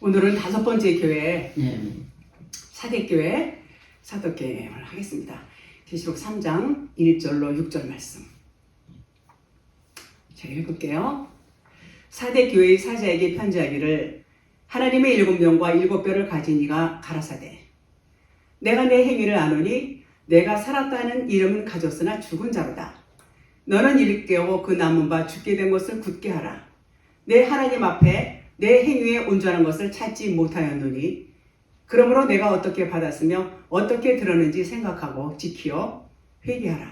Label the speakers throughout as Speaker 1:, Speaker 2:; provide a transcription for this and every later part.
Speaker 1: 오늘은 5번째 교회,
Speaker 2: 네.
Speaker 1: 사대교회 사도개임을 하겠습니다. 계시록 3장 1절로 6절 말씀. 제가 읽을게요. 사대교회의 사자에게 편지하기를 하나님의 7명과 7뼈를 가진 이가 가라사대 내가 내 행위를 아노니 내가 살았다는 이름은 가졌으나 죽은 자로다. 너는 일깨워 그 남은 바 죽게 된 것을 굳게 하라. 내 하나님 앞에 내 행위에 온전한 것을 찾지 못하였노니 그러므로 내가 어떻게 받았으며 어떻게 들었는지 생각하고 지키어 회개하라.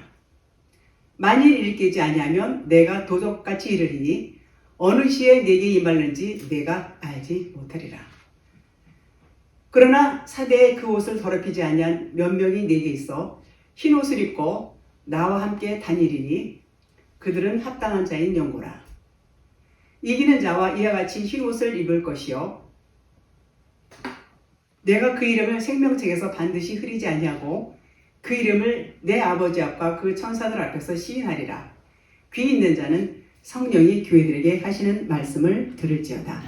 Speaker 1: 만일 일깨지 아니하면 내가 도적같이 이르리니 어느 시에 내게 임할는지 내가 알지 못하리라. 그러나 사대에 그 옷을 더럽히지 아니한 몇 명이 내게 있어 흰 옷을 입고 나와 함께 다니리니 그들은 합당한 자인 영고라. 이기는 자와 이와 같이 흰 옷을 입을 것이요 내가 그 이름을 생명책에서 반드시 흐리지 아니하고 그 이름을 내 아버지 앞과 그 천사들 앞에서 시인하리라. 귀 있는 자는 성령이 교회들에게 하시는 말씀을 들을지어다.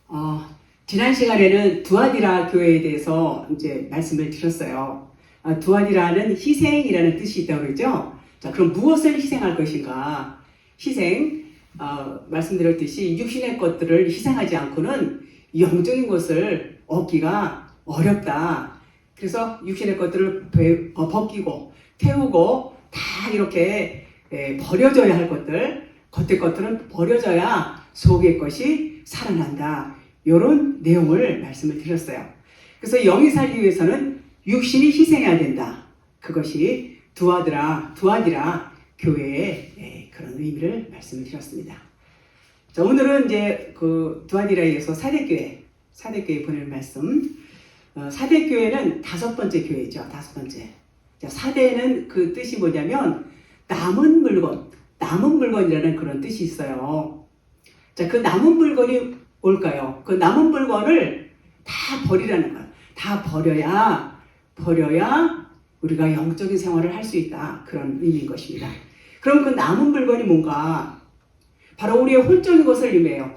Speaker 1: 아멘. 지난 시간에는 두아디라 교회에 대해서 이제 말씀을 드렸어요. 두아디라는 희생이라는 뜻이 있다고 그랬죠. 자, 그럼 무엇을 희생할 것인가? 희생, 말씀드렸듯이 육신의 것들을 희생하지 않고는 영적인 것을 얻기가 어렵다. 그래서 육신의 것들을 벗기고 태우고 다 이렇게 버려져야 할 것들, 겉의 것들은 버려져야 속의 것이 살아난다. 이런 내용을 말씀을 드렸어요. 그래서 영이 살기 위해서는 육신이 희생해야 된다. 그것이 두아디라 교회의 그런 의미를 말씀을 드렸습니다. 자, 오늘은 이제 그 두아디라에서 사대교회 보내는 말씀. 사대교회는 5번째 교회죠. 5번째. 자, 사대는 그 뜻이 뭐냐면 남은 물건이라는 그런 뜻이 있어요. 자, 그 남은 물건이 뭘까요? 그 남은 물건을 다 버리라는 거예요. 다 버려야 우리가 영적인 생활을 할 수 있다. 그런 의미인 것입니다. 그럼 그 남은 물건이 뭔가? 바로 우리의 혼적인 것을 의미해요.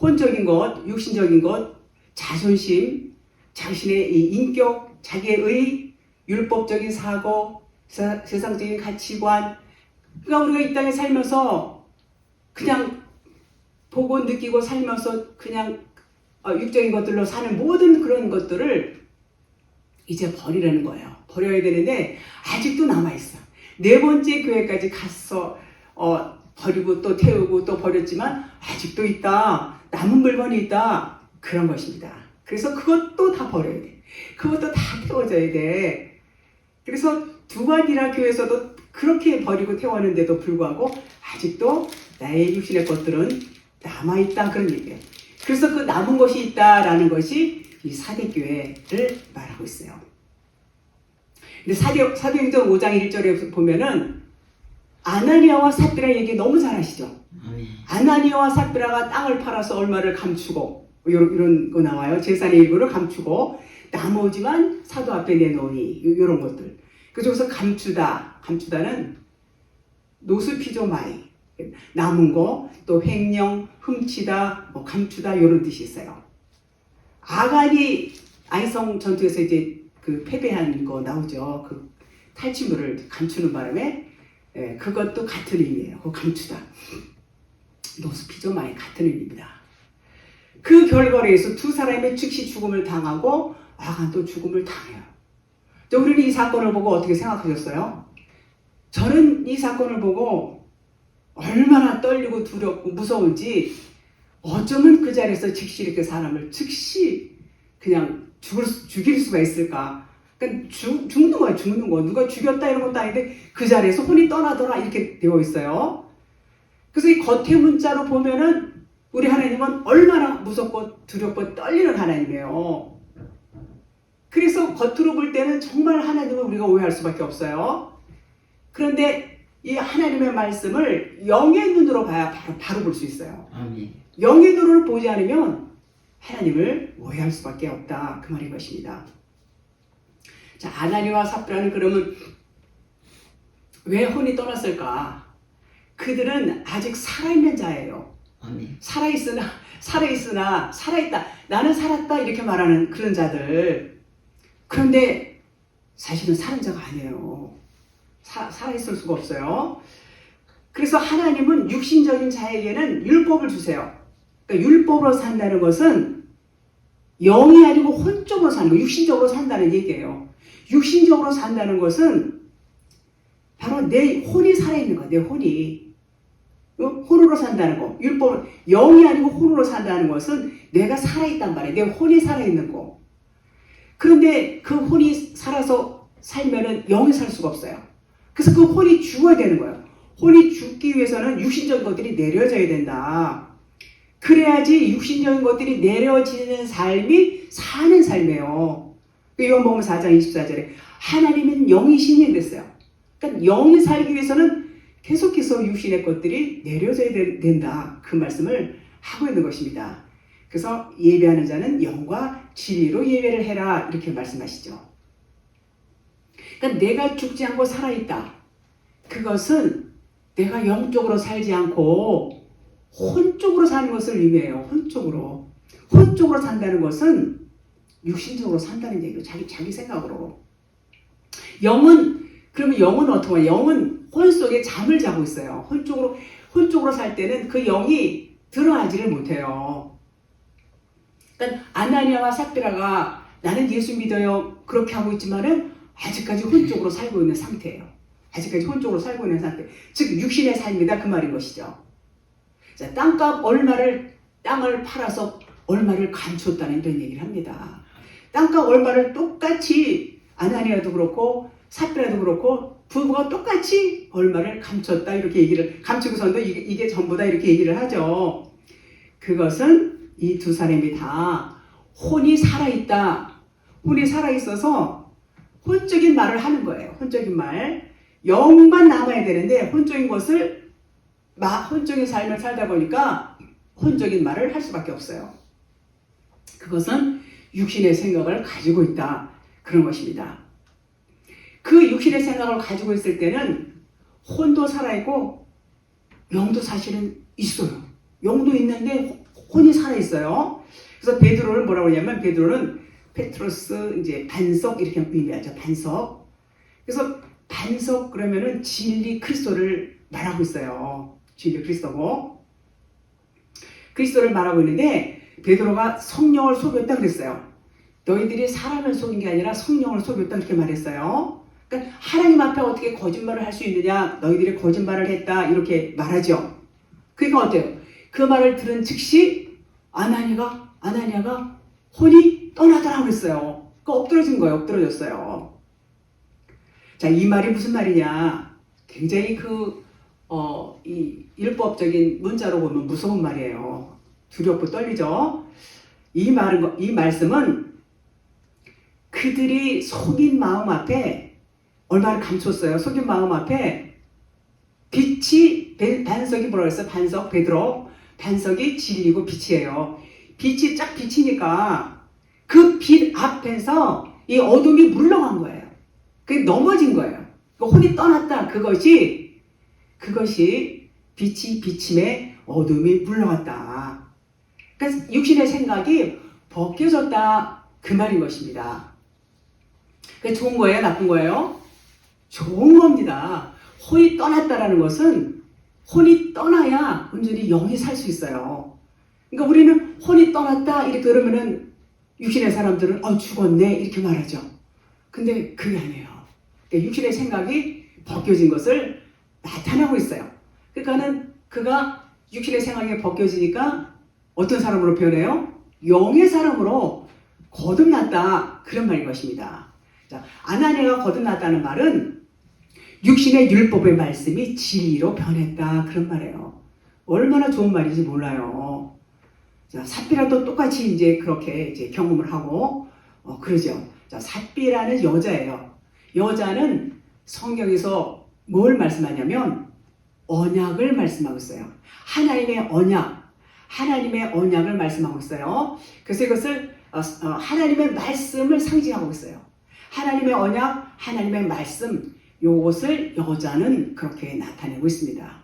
Speaker 1: 혼적인 것, 육신적인 것, 자존심, 자신의 이 인격, 자기의 의, 율법적인 사고, 세상적인 가치관. 그러니까 우리가 이 땅에 살면서 그냥 보고 느끼고 살면서 그냥 육적인 것들로 사는 모든 그런 것들을 이제 버리라는 거예요. 버려야 되는데 아직도 남아있어. 4번째 교회까지 가서 버리고 또 태우고 또 버렸지만 아직도 있다. 남은 물건이 있다. 그런 것입니다. 그래서 그것도 다 버려야 돼. 그것도 다 태워져야 돼. 그래서 두아디라 교회에서도 그렇게 버리고 태웠는데도 불구하고 아직도 나의 육신의 것들은 남아있다. 그런 얘기예요. 그래서 그 남은 것이 있다라는 것이 이 사대교회를 말하고 있어요. 근데 사도행전 5장 1절에 보면은 아나니아와 삽비라 얘기 너무 잘 아시죠? 아나니아와 삽비라가 땅을 팔아서 얼마를 감추고 이런 거 나와요. 재산의 일부를 감추고 나머지만 사도 앞에 내놓으니 이런 것들. 그래서 감추다는 노스피조마이 남은 거, 또 횡령, 훔치다, 감추다 이런 뜻이 있어요. 아간이 아이성 전투에서 이제 그 패배한 거 나오죠. 그 탈취물을 감추는 바람에 그것도 같은 의미예요. 그 감추다. 노스피조마이 같은 의미입니다. 그 결과로 해서 두 사람의 즉시 죽음을 당하고 아간도 죽음을 당해요. 우리는 이 사건을 보고 어떻게 생각하셨어요? 저는 이 사건을 보고 얼마나 떨리고 두렵고 무서운지 어쩌면 그 자리에서 즉시 이렇게 사람을 즉시 그냥 죽일 수가 있을까? 그러니까 죽는 거야. 누가 죽였다 이런 것도 아닌데 그 자리에서 혼이 떠나더라 이렇게 되어 있어요. 그래서 이 겉의 문자로 보면은 우리 하나님은 얼마나 무섭고 두렵고 떨리는 하나님이에요. 그래서 겉으로 볼 때는 정말 하나님을 우리가 오해할 수밖에 없어요. 그런데 이 하나님의 말씀을 영의 눈으로 봐야 바로 볼 수 있어요.
Speaker 2: 아멘.
Speaker 1: 영의 눈으로 보지 않으면 하나님을 오해할 수밖에 없다. 그 말인 것입니다. 자, 아나니아와 삽비라는 그러면 왜 혼이 떠났을까? 그들은 아직 살아있는 자예요.
Speaker 2: 아멘.
Speaker 1: 살아있으나 살아있다. 나는 살았다 이렇게 말하는 그런 자들. 그런데 사실은 살은 자가 아니에요. 살아있을 수가 없어요. 그래서 하나님은 육신적인 자에게는 율법을 주세요. 그러니까 율법으로 산다는 것은 영이 아니고 혼적으로 사는 거, 육신적으로 산다는 얘기예요. 육신적으로 산다는 것은 바로 내 혼이 살아있는 거야. 내 혼이. 혼으로 산다는 거. 율법은 영이 아니고 혼으로 산다는 것은 내가 살아있단 말이에요. 내 혼이 살아있는 거. 그런데 그 혼이 살아서 살면은 영이 살 수가 없어요. 그래서 그 혼이 죽어야 되는 거예요. 혼이 죽기 위해서는 육신적인 것들이 내려져야 된다. 그래야지 육신적인 것들이 내려지는 삶이 사는 삶이에요. 요한복음 4장 24절에 하나님은 영이시니 그랬어요. 그러니까 영이 살기 위해서는 계속해서 육신의 것들이 내려져야 된다. 그 말씀을 하고 있는 것입니다. 그래서 예배하는 자는 영과 진리로 예배를 해라 이렇게 말씀하시죠. 그러니까 내가 죽지 않고 살아있다. 그것은 내가 영적으로 살지 않고 혼적으로 사는 것을 의미해요. 혼적으로. 혼적으로 산다는 것은 육신적으로 산다는 얘기예요. 자기 생각으로. 그러면 영은 어떻게 해요? 영은 혼 속에 잠을 자고 있어요. 혼적으로 살 때는 그 영이 드러나지를 못해요. 그러니까 아나니아와 삽비라가 나는 예수 믿어요. 그렇게 하고 있지만은 아직까지 혼적으로 살고 있는 상태예요. 아직까지 혼적으로 살고 있는 상태. 즉 육신의 삶이다 그 말인 것이죠. 자, 땅을 팔아서 얼마를 감췄다는 이런 얘기를 합니다. 땅값 얼마를 똑같이 아나니아도 그렇고 삽비라도 그렇고 부부가 똑같이 얼마를 감췄다 이렇게 얘기를 감추고선도 이게 전부 다 이렇게 얘기를 하죠. 그것은 이 두 사람이 다 혼이 살아있다. 혼이 살아있어서 혼적인 말을 하는 거예요. 혼적인 말. 영만 남아야 되는데 혼적인 삶을 살다 보니까 혼적인 말을 할 수밖에 없어요. 그것은 육신의 생각을 가지고 있다. 그런 것입니다. 그 육신의 생각을 가지고 있을 때는 혼도 살아있고 영도 사실은 있어요. 영도 있는데 혼이 살아있어요. 그래서 베드로를 뭐라고 하냐면 베드로는 페트로스 이제 반석 이렇게 의미하죠. 반석. 그래서 반석 그러면은 진리 그리스도를 말하고 있어요. 진리 그리스도고. 그리스도를 말하고 있는데 베드로가 성령을 속였다 그랬어요. 너희들이 사람을 속인 게 아니라 성령을 속였다 이렇게 말했어요. 그러니까 하나님 앞에 어떻게 거짓말을 할 수 있느냐? 너희들이 거짓말을 했다 이렇게 말하죠. 그러니까 어때요? 그 말을 들은 즉시 아나니아가 혼이 떠나더라고 그랬어요. 그러니까 엎드러진 거예요. 엎드러졌어요. 자, 이 말이 무슨 말이냐? 굉장히 이 율법적인 문자로 보면 무서운 말이에요. 두렵고 떨리죠? 이 말씀은 그들이 속인 마음 앞에 얼마나 감췄어요. 속인 마음 앞에 반석이 뭐라고 했어요? 반석, 베드로. 반석이 진리고 빛이에요. 빛이 쫙 비치니까 그 빛 앞에서 이 어둠이 물러간 거예요. 그게 넘어진 거예요. 혼이 떠났다. 그것이 빛이 비침에 어둠이 물러갔다. 그러니까 육신의 생각이 벗겨졌다. 그 말인 것입니다. 그게 좋은 거예요? 나쁜 거예요? 좋은 겁니다. 혼이 떠났다라는 것은 혼이 떠나야 온전히 영이 살 수 있어요. 그러니까 우리는 혼이 떠났다 이렇게 그러면은 육신의 사람들은 죽었네 이렇게 말하죠. 근데 그게 아니에요. 그러니까 육신의 생각이 벗겨진 것을 나타나고 있어요. 그러니까는 그가 육신의 생각이 벗겨지니까 어떤 사람으로 변해요? 영의 사람으로 거듭났다. 그런 말인 것입니다. 자, 아나니아가 거듭났다는 말은 육신의 율법의 말씀이 진리로 변했다. 그런 말이에요. 얼마나 좋은 말인지 몰라요. 자, 삽비라도 똑같이 이제 그렇게 이제 경험을 하고 그러죠. 자, 삽비라는 여자예요. 여자는 성경에서 뭘 말씀하냐면 언약을 말씀하고 있어요. 하나님의 언약을 말씀하고 있어요. 그래서 이것을 하나님의 말씀을 상징하고 있어요. 하나님의 언약, 하나님의 말씀, 요것을 여자는 그렇게 나타내고 있습니다.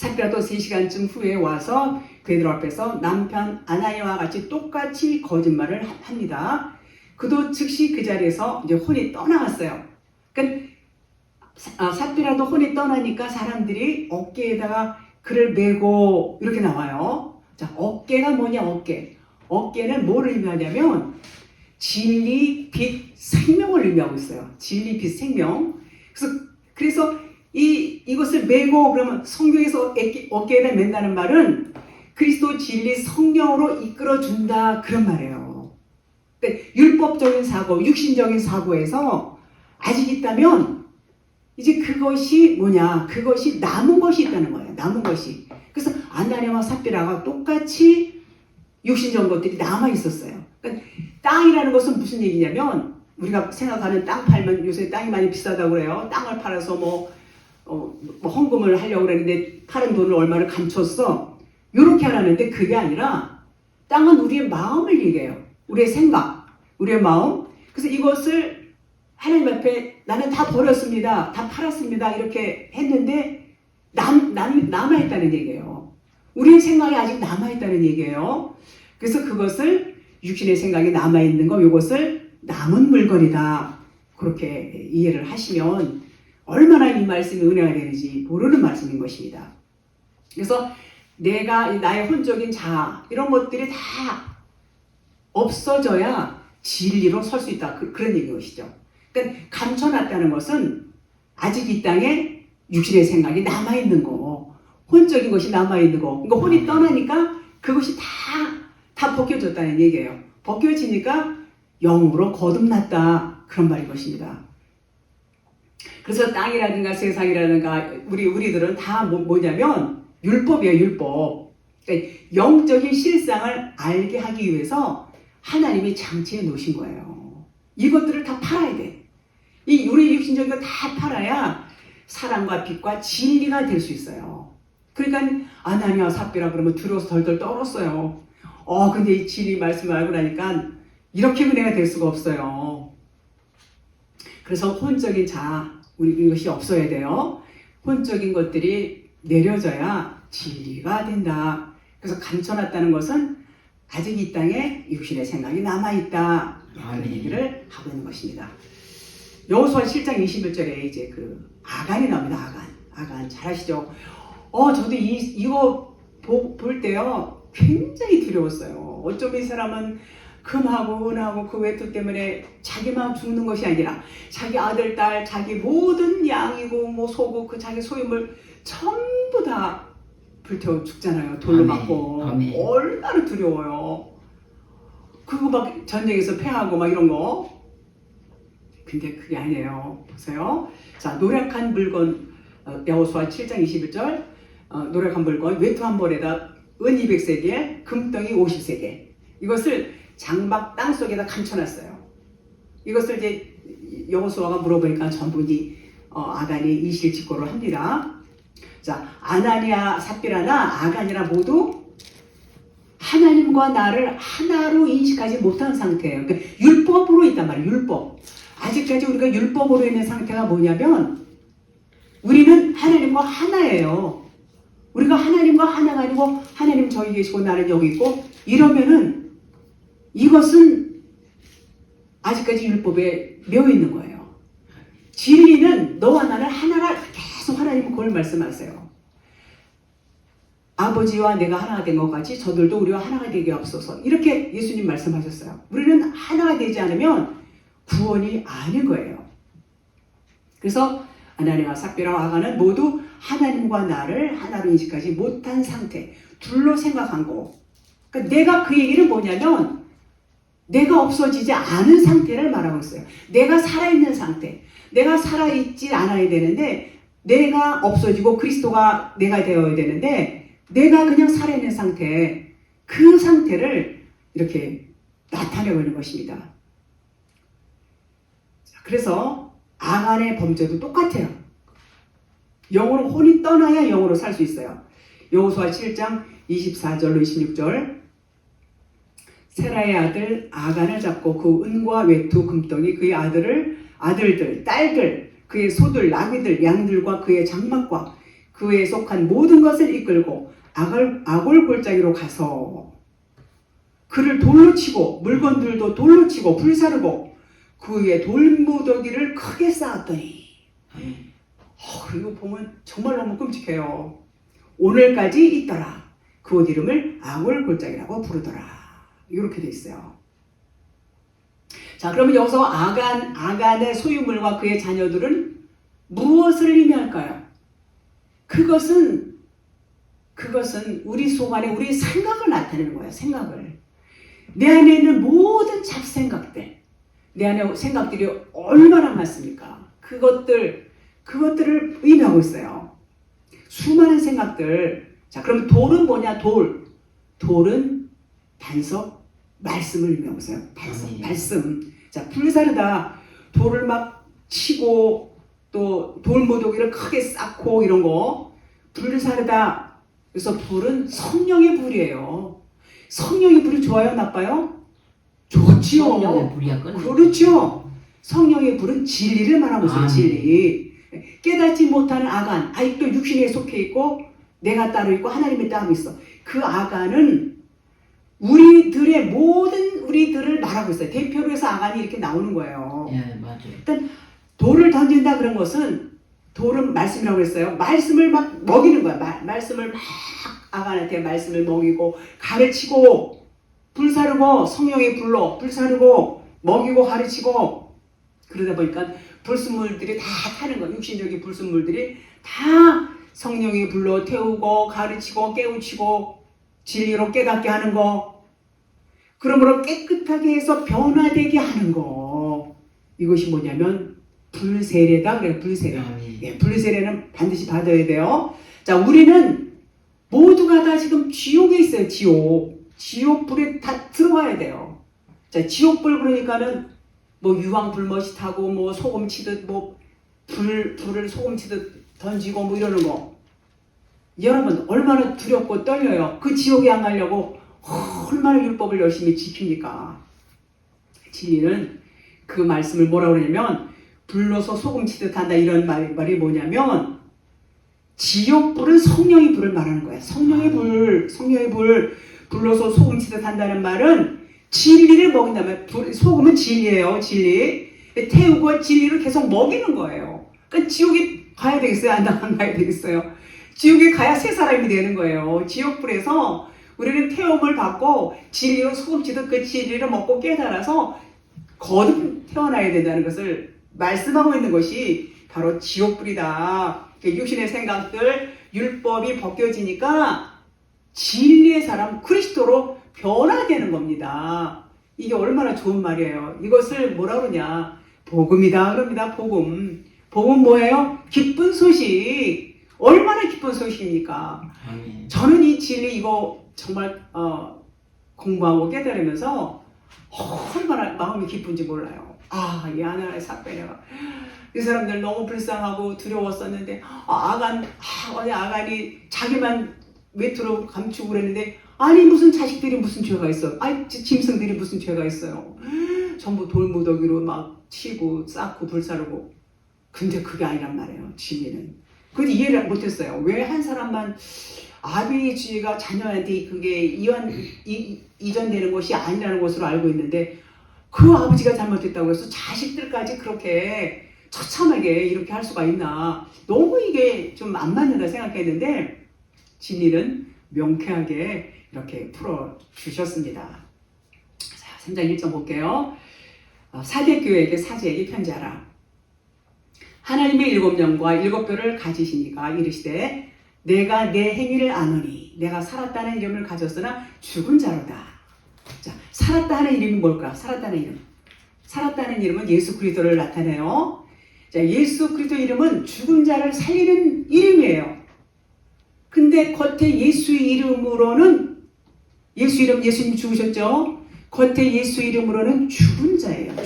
Speaker 1: 삽비라도 3시간쯤 후에 와서 베드로 앞에서 남편 아나니아와 같이 똑같이 거짓말을 합니다. 그도 즉시 그 자리에서 이제 혼이 떠나갔어요. 그러니까 삽비라도 혼이 떠나니까 사람들이 어깨에다가 그를 메고 이렇게 나와요. 자, 어깨가 뭐냐, 어깨. 어깨는 뭐를 의미하냐면 진리, 빛, 생명을 의미하고 있어요. 진리, 빛, 생명. 그래서 이것을 메고 그러면 성경에서 어깨에다 맨다는 말은 그리스도 진리 성령으로 이끌어준다 그런 말이에요. 그러니까 율법적인 사고, 육신적인 사고에서 아직 있다면 이제 그것이 뭐냐, 그것이 남은 것이 있다는 거예요. 남은 것이. 그래서 아나니아와 삽비라가 똑같이 육신적인 것들이 남아 있었어요. 그러니까 땅이라는 것은 무슨 얘기냐면 우리가 생각하는 땅 팔면 요새 땅이 많이 비싸다고 그래요. 땅을 팔아서 뭐 헌금을 하려고 그랬는데 파는 돈을 얼마를 감췄어. 이렇게 하라는데 그게 아니라 땅은 우리의 마음을 얘기해요. 우리의 생각, 우리의 마음. 그래서 이것을 하나님 앞에 나는 다 버렸습니다. 다 팔았습니다. 이렇게 했는데 남아있다는 얘기예요. 우리의 생각이 아직 남아있다는 얘기예요. 그래서 그것을 육신의 생각이 남아있는 거, 이것을 남은 물건이다. 그렇게 이해를 하시면 얼마나 이 말씀이 은혜가 되는지 모르는 말씀인 것입니다. 그래서 내가 나의 혼적인 자아 이런 것들이 다 없어져야 진리로 설 수 있다. 그런 얘기인 것이죠. 그러니까 감춰놨다는 것은 아직 이 땅에 육신의 생각이 남아있는 거, 혼적인 것이 남아있는 거. 그러니까 혼이 떠나니까 그것이 다 벗겨졌다는 얘기예요. 벗겨지니까 영으로 거듭났다. 그런 말인 것입니다. 그래서 땅이라든가 세상이라든가 우리들은 다 뭐냐면 율법이에요. 율법. 그러니까 영적인 실상을 알게 하기 위해서 하나님이 장치해 놓으신 거예요. 이것들을 다 팔아야 돼. 우리 육신적인 거 다 팔아야 사랑과 빛과 진리가 될 수 있어요. 그러니까 아나니아와 삽비라 그러면 두려워서 덜덜 떨었어요. 근데 이 진리 말씀을 알고 나니까 이렇게 은혜가 될 수가 없어요. 그래서 혼적인 자아, 이것이 없어야 돼요. 혼적인 것들이 내려져야 진리가 된다. 그래서 감춰놨다는 것은 아직 이 땅에 육신의 생각이 남아있다. 그런 얘기를 하고 있는 것입니다. 여호수아 7장 21절에 이제 아간이 나옵니다. 아간 잘 아시죠? 저도 이거 볼 때요 굉장히 두려웠어요. 어쩜 이 사람은 금하고 은하고 그 외투 때문에 자기만 죽는 것이 아니라 자기 아들, 딸, 자기 모든 양이고 뭐 소고 그 자기 소유물 전부 다 불태워 죽잖아요. 돌로 맞고. 얼마나 두려워요. 그거 막 전쟁에서 패하고 막 이런 거. 근데 그게 아니에요. 보세요. 자, 노력한 물건, 여호수아 7장 21절, 노력한 물건, 외투 한 벌에다 은 200세겔, 금덩이 50세겔. 이것을 장막 땅 속에다 감춰놨어요. 이것을 이제 여호수아가 물어보니까 전부 아간이 이실직고를 합니다. 자, 아나니아, 삽비라나 아간이나 모두 하나님과 나를 하나로 인식하지 못한 상태예요. 그러니까 율법으로 있단 말이에요. 율법. 아직까지 우리가 율법으로 있는 상태가 뭐냐면 우리는 하나님과 하나예요. 우리가 하나님과 하나가 아니고 하나님 저기 계시고 나는 여기 있고 이러면은 이것은 아직까지 율법에 매여 있는 거예요. 진리는 너와 나는 하나라 계속 하나님은 그걸 말씀하세요. 아버지와 내가 하나가 된 것 같이 저들도 우리와 하나가 되게 없어서 이렇게 예수님 말씀하셨어요. 우리는 하나가 되지 않으면 구원이 아닌 거예요. 그래서 아나니아와 삽비라와 아간은 모두 하나님과 나를 하나로 인식하지 못한 상태, 둘로 생각한 거. 그러니까 내가 그 얘기는 뭐냐면 내가 없어지지 않은 상태를 말하고 있어요. 내가 살아있는 상태. 내가 살아있지 않아야 되는데 내가 없어지고 그리스도가 내가 되어야 되는데 내가 그냥 살아있는 상태, 그 상태를 이렇게 나타내고 있는 것입니다. 그래서 아간의 범죄도 똑같아요. 영으로 혼이 떠나야 영으로 살 수 있어요. 여호수아 7장 24절로 26절 세라의 아들 아간을 잡고 그 은과 외투 금덩이 그의 아들들 딸들 그의 소들 나귀들 양들과 그의 장막과 그에 속한 모든 것을 이끌고 아골 골짜기로 가서 그를 돌로 치고 물건들도 돌로 치고 불사르고 그 위에 돌무더기를 크게 쌓았더니 이거 보면 정말 너무 끔찍해요. 오늘까지 있더라. 그 옷 이름을 아골 골짜기라고 부르더라. 이렇게 돼 있어요. 자, 그러면 여기서 아간의 소유물과 그의 자녀들은 무엇을 의미할까요? 그것은 우리 속 안에 우리 생각을 나타내는 거예요. 생각을. 내 안에 있는 모든 잡생각들, 내 안에 생각들이 얼마나 많습니까? 그것들을 의미하고 있어요. 수많은 생각들. 자, 그럼 돌은 뭐냐? 돌은 반석, 말씀을 의미하고 있어요. 반석, 말씀. 자, 불사르다. 돌을 막 치고 또 돌모독이를 크게 쌓고 이런 거. 불사르다. 그래서 불은 성령의 불이에요. 성령의 불이 좋아요? 나빠요? 좋지요.
Speaker 2: 성령의 불이야.
Speaker 1: 그렇죠. 성령의 불은 진리를 말하고 있어요. 진리. 깨닫지 못하는 아간, 아직도 육신에 속해 있고 내가 따로 있고 하나님이 따로 있어. 그 아간은 우리들을 말하고 있어요. 대표로 해서 아간이 이렇게 나오는 거예요.
Speaker 2: 예, 맞아요.
Speaker 1: 일단 돌을 던진다 그런 것은 돌은 말씀이라고 했어요. 말씀을 막 먹이는 거야. 말씀을 막 아간한테 말씀을 먹이고 가르치고 불사르고 성령의 불로 불사르고 먹이고 가르치고 그러다 보니까 불순물들이 다 타는 거야. 육신적인 불순물들이 다 성령의 불로 태우고 가르치고 깨우치고 진리로 깨닫게 하는 거. 그러므로 깨끗하게 해서 변화되게 하는 거. 이것이 뭐냐면 불세례다 그래요. 불세례. 예, 불세례는 반드시 받아야 돼요. 자, 우리는 모두가 다 지금 지옥에 있어요. 지옥불에 다 들어가야 돼요. 자, 지옥불 그러니까는 뭐 유황 불못이 타고 뭐 소금 치듯 뭐 불을 소금 치듯 던지고 뭐 이러는 거. 여러분 얼마나 두렵고 떨려요. 그 지옥에 안 가려고 얼마나 율법을 열심히 지킵니까? 진리는 그 말씀을 뭐라고 그러냐면 불로서 소금 치듯 한다 이런 말이 뭐냐면 지옥불은 성령의 불을 말하는 거예요. 성령의 불 불로서 소금 치듯 한다는 말은 진리를 먹인다면 소금은 진리예요. 진리. 태우고 진리를 계속 먹이는 거예요. 그러니까 지옥에 가야 되겠어요? 안 가야 되겠어요? 지옥에 가야 새 사람이 되는 거예요. 지옥불에서 우리는 태움을 받고 진리로 소금 치듯 그 진리를 먹고 깨달아서 거듭 태어나야 된다는 것을 말씀하고 있는 것이 바로 지옥불이다. 육신의 생각들, 율법이 벗겨지니까 진리의 사람 그리스도로 변화되는 겁니다. 이게 얼마나 좋은 말이에요. 이것을 뭐라 그러냐? 복음이다 그럽니다. 복음. 복음 뭐예요? 기쁜 소식. 얼마나 기쁜 소식입니까? 저는 이 진리 이거 정말 공부하고 깨달으면서 얼마나 마음이 기쁜지 몰라요. 이 하나의 사건이가 이 사람들 너무 불쌍하고 두려웠었는데 아간이 자기만 외투로 감추고 그랬는데 아니 무슨 자식들이 무슨 죄가 있어? 짐승들이 무슨 죄가 있어요? 전부 돌무더기로 막 치고 쌓고 불사르고. 근데 그게 아니란 말이에요. 진리는. 근데 이해를 못했어요. 왜 한 사람만 아비의 죄가 자녀한테 그게 이전되는 것이 아니라는 것으로 알고 있는데 그 아버지가 잘못했다고 해서 자식들까지 그렇게 처참하게 이렇게 할 수가 있나. 너무 이게 좀 안 맞는다 생각했는데 진리는 명쾌하게 이렇게 풀어주셨습니다. 자, 3장 1절 볼게요. 사대교회에게 사제에게 편지하라. 하나님의 7명과 7뼈를 가지시니까 이르시되 내가 내 행위를 아노니 내가 살았다는 이름을 가졌으나 죽은 자로다. 자, 살았다 하는 이름이 뭘까? 살았다는 이름. 살았다는 이름은 예수 그리스도를 나타내요. 자, 예수 그리스도 이름은 죽은 자를 살리는 이름이에요. 근데 겉에 예수의 이름으로는 예수님 죽으셨죠? 겉에 예수 이름으로는 죽은 자예요.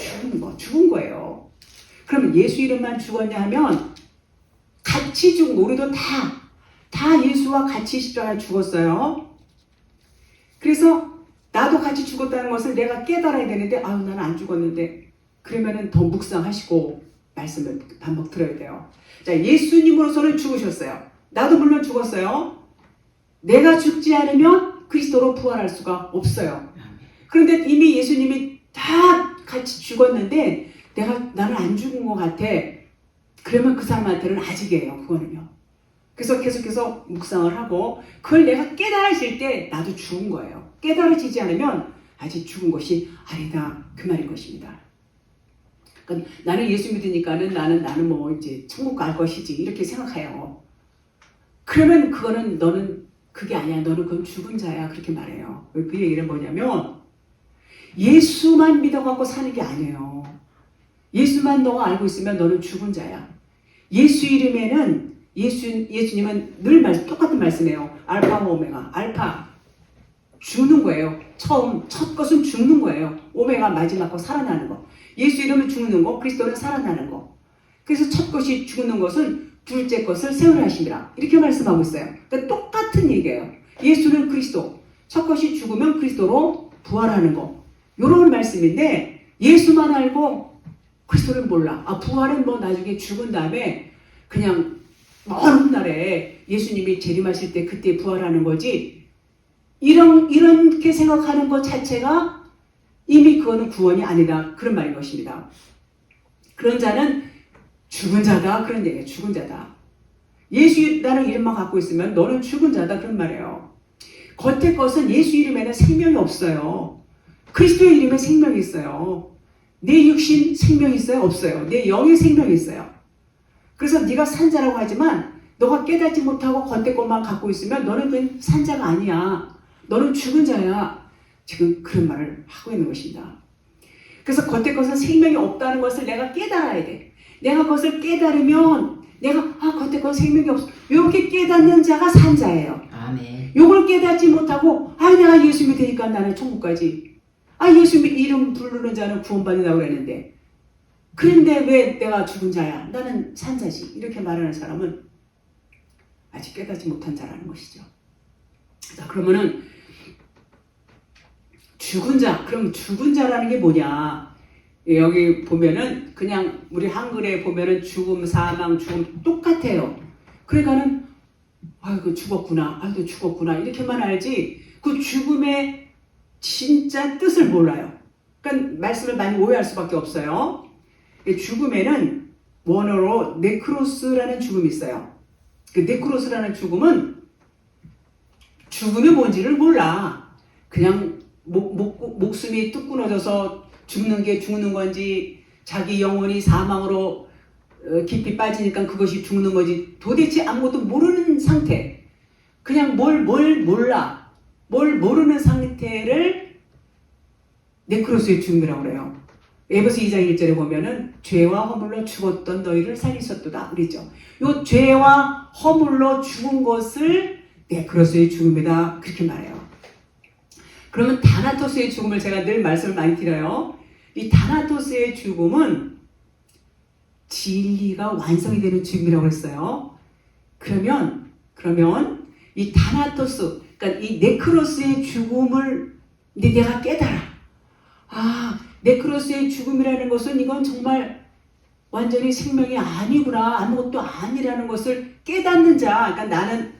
Speaker 1: 죽은 거예요. 그러면 예수 이름만 죽었냐 하면 같이 죽은 거. 우리도 다 예수와 같이 십자가에 죽었어요. 그래서 나도 같이 죽었다는 것을 내가 깨달아야 되는데 나는 안 죽었는데 그러면은 더 묵상하시고 말씀을 반복 들어야 돼요. 자, 예수님으로서는 죽으셨어요. 나도 물론 죽었어요. 내가 죽지 않으면 그리스도로 부활할 수가 없어요. 그런데 이미 예수님이 다 같이 죽었는데 나는 안 죽은 것 같아. 그러면 그 사람한테는 아직이에요. 그거는요. 그래서 계속해서 묵상을 하고 그걸 내가 깨달아질 때 나도 죽은 거예요. 깨달아지지 않으면 아직 죽은 것이 아니다. 그 말인 것입니다. 그러니까 나는 예수 믿으니까는 나는 뭐 이제 천국 갈 것이지 이렇게 생각해요. 그러면 그거는 너는 그게 아니야. 너는 그건 죽은 자야. 그렇게 말해요. 그 얘기는 뭐냐면 예수만 믿어갖고 사는 게 아니에요. 예수만 너가 알고 있으면 너는 죽은 자야. 예수 이름에는 예수님은 늘 똑같은 말씀이에요. 알파와 오메가. 알파 죽는 거예요. 첫 것은 죽는 거예요. 오메가 마지막 거 살아나는 거. 예수 이름은 죽는 거, 그리스도는 살아나는 거. 그래서 첫 것이 죽는 것은 둘째 것을 세우라심이라 이렇게 말씀하고 있어요. 그러니까 똑같은 얘기예요. 예수는 그리스도. 첫 것이 죽으면 그리스도로 부활하는 거. 이런 말씀인데 예수만 알고 그리스도를 몰라. 부활은 뭐 나중에 죽은 다음에 그냥 먼 날에 예수님이 재림하실 때 그때 부활하는 거지. 이렇게 생각하는 것 자체가 이미 그거는 구원이 아니다. 그런 말인 것입니다. 그런 자는 죽은 자다. 그런 얘기예요. 죽은 자다. 예수라는 이름만 갖고 있으면 너는 죽은 자다. 그런 말이에요. 겉의 것은 예수 이름에는 생명이 없어요. 그리스도의 이름에 생명이 있어요. 내 육신 생명이 있어요? 없어요. 내 영의 생명이 있어요. 그래서 네가 산자라고 하지만 너가 깨닫지 못하고 겉의 것만 갖고 있으면 너는 그냥 산자가 아니야. 너는 죽은 자야. 지금 그런 말을 하고 있는 것입니다. 그래서 겉의 것은 생명이 없다는 것을 내가 깨달아야 돼. 내가 그것을 깨달으면 내가 겉의 것은 생명이 없어. 이렇게 깨닫는 자가 산자예요.
Speaker 2: 아멘.
Speaker 1: 이걸 깨닫지 못하고 내가 예수 믿으니까 나는 천국까지. 예수 이름 부르는 자는 구원받는다고 그랬는데 그런데 왜 내가 죽은 자야? 나는 산자지. 이렇게 말하는 사람은 아직 깨닫지 못한 자라는 것이죠. 자, 그러면은 죽은 자, 그럼 죽은 자라는 게 뭐냐? 여기 보면은 그냥 우리 한글에 보면은 죽음, 사망, 죽음 똑같아요. 그러니까는 그 죽었구나, 또 죽었구나 이렇게만 알지 그 죽음의 진짜 뜻을 몰라요. 그러니까 말씀을 많이 오해할 수밖에 없어요. 죽음에는 원어로 네크로스라는 죽음이 있어요. 그 네크로스라는 죽음은 죽음이 뭔지를 몰라. 그냥 목숨이 뚝 끊어져서 죽는 게 죽는 건지 자기 영혼이 사망으로 깊이 빠지니까 그것이 죽는 거지 도대체 아무것도 모르는 상태. 그냥 뭘 몰라. 뭘 모르는 상태를 네크로스의 죽음이라고 그래요. 에베소 2장 1절에 보면은 죄와 허물로 죽었던 너희를 살리셨도다 그랬죠. 요 죄와 허물로 죽은 것을 네크로스의 죽음이다 그렇게 말해요. 그러면 다나토스의 죽음을 제가 늘 말씀을 많이 드려요. 이 다나토스의 죽음은 진리가 완성이 되는 죽음이라고 했어요. 그러면 이 다나토스, 그러니까 이 네크로스의 죽음을 내가 깨달아. 네크로스의 죽음이라는 것은 이건 정말 완전히 생명이 아니구나, 아무것도 아니라는 것을 깨닫는 자. 그러니까 나는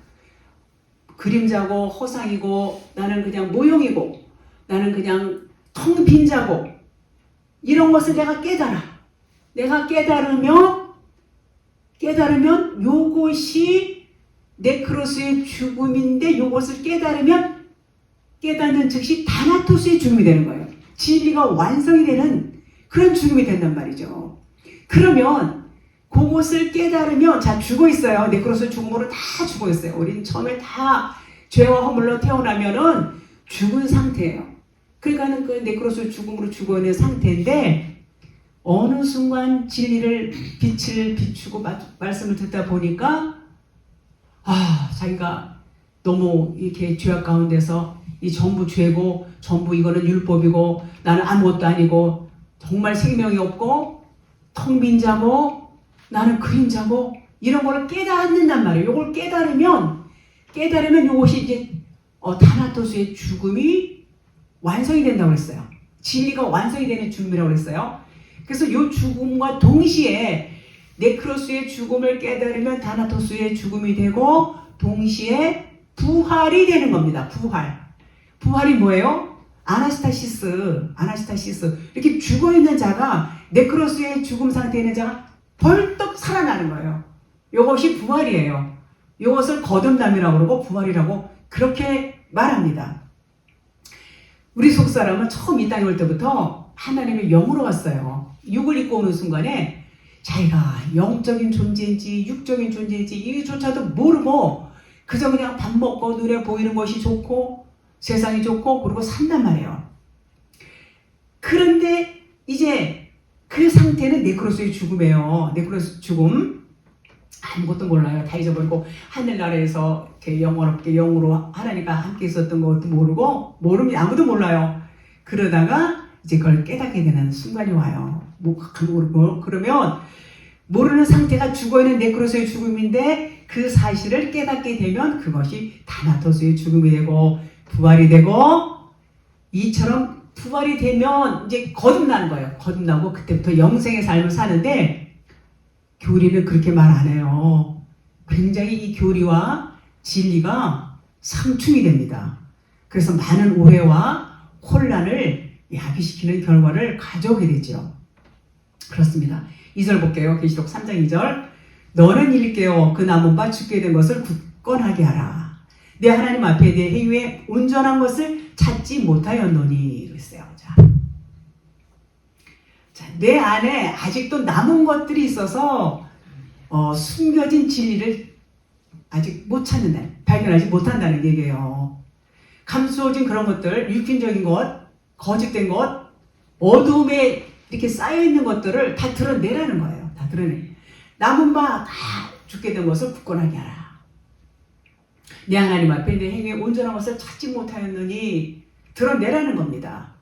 Speaker 1: 그림자고 허상이고 나는 그냥 모형이고 나는 그냥 텅 빈 자고 이런 것을 내가 깨달아. 내가 깨달으면 요것이 네크로스의 죽음인데 요것을 깨닫는 즉시 다나토스의 죽음이 되는 거예요. 진리가 완성이 되는 그런 죽음이 된단 말이죠. 그러면 그것을 깨달으면 죽어 있어요. 네크로스 죽음으로 다 죽어 있어요. 우린 처음에 다 죄와 허물로 태어나면은 죽은 상태예요. 그러니까는 그 네크로스 죽음으로 죽어 있는 상태인데 어느 순간 진리를 빛을 비추고 말씀을 듣다 보니까 자기가 너무 이렇게 죄악 가운데서 이 전부 죄고 전부 이거는 율법이고 나는 아무것도 아니고 정말 생명이 없고 텅 빈 자고 나는 그림자고 이런 걸 깨닫는단 말이에요. 이걸 깨달으면 이것이 이제 다나토스의 죽음이 완성이 된다고 했어요. 진리가 완성이 되는 죽음이라고 했어요. 그래서 이 죽음과 동시에 네크로스의 죽음을 깨달으면 다나토스의 죽음이 되고 동시에 부활이 되는 겁니다. 부활이 뭐예요? 아나스타시스. 이렇게 죽어있는 자가, 네크로스의 죽음 상태에 있는 자가 벌떡 살아나는 거예요. 이것이 부활이에요. 이것을 거듭남이라고 그러고 부활이라고 그렇게 말합니다. 우리 속사람은 처음 이 땅에 올 때부터 하나님의 영으로 왔어요. 육을 입고 오는 순간에 자기가 영적인 존재인지 육적인 존재인지 이조차도 모르고 그저 그냥 밥 먹고 눈에 보이는 것이 좋고 세상이 좋고 그러고 산단 말이에요. 그런데 이제 그 상태는 네크로스의 죽음이에요. 네크로스 죽음. 아무것도 몰라요. 다 잊어버리고 하늘나라에서 이렇게 영원롭게 영으로 하나님과 함께 있었던 것도 모르고 아무도 몰라요. 그러다가 이제 그걸 깨닫게 되는 순간이 와요. 그러면 모르는 상태가 죽어있는 네크로스의 죽음인데 그 사실을 깨닫게 되면 그것이 다나토스의 죽음이 되고 부활이 되고 이처럼 부활이 되면 이제 거듭나는 거예요. 거듭나고 그때부터 영생의 삶을 사는데 교리는 그렇게 말 안 해요. 굉장히 이 교리와 진리가 상충이 됩니다. 그래서 많은 오해와 혼란을 야기시키는 결과를 가져오게 되죠. 그렇습니다. 2절 볼게요. 계시록 3장 2절. 너는 이를 깨어 그 남은 바 죽게 된 것을 굳건하게 하라. 내 하나님 앞에 내 행위에 온전한 것을 찾지 못하였노니. 그랬어요. 내 안에 아직도 남은 것들이 있어서 숨겨진 진리를 아직 못 찾는다. 발견하지 못한다는 얘기예요. 감추어진 그런 것들, 육신적인 것, 거짓된 것, 어두움에 이렇게 쌓여있는 것들을 다 드러내라는 거예요. 다 드러내. 남은 바 다 죽게 된 것을 굳건하게 하라. 내 하나님 앞에 내 행위에 온전한 것을 찾지 못하였느니 드러내라는 겁니다.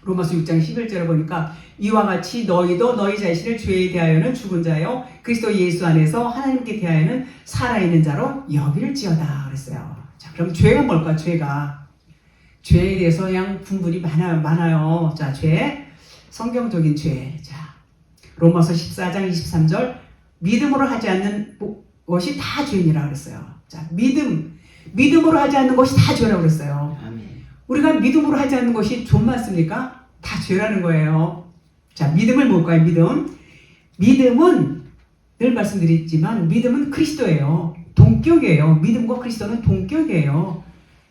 Speaker 1: 로마서 6장 11절에 보니까 이와 같이 너희도 너희 자신을 죄에 대하여는 죽은 자요 그리스도 예수 안에서 하나님께 대하여는 살아있는 자로 여길지어다 그랬어요. 자, 그럼 죄가 뭘까? 죄에 대해서 그냥 분분이 많아요. 자, 죄, 성경적인 죄. 자, 로마서 14장 23절 믿음으로 하지 않는 것이 다 죄니라 그랬어요. 자, 믿음으로 하지 않는 것이 다 죄라고 그랬어요. 우리가 믿음으로 하지 않는 것이 좀 많습니까? 다 죄라는 거예요. 자, 믿음을 뭘까요? 믿음은 늘 말씀드렸지만 믿음은 그리스도예요. 동격이에요. 믿음과 그리스도는 동격이에요.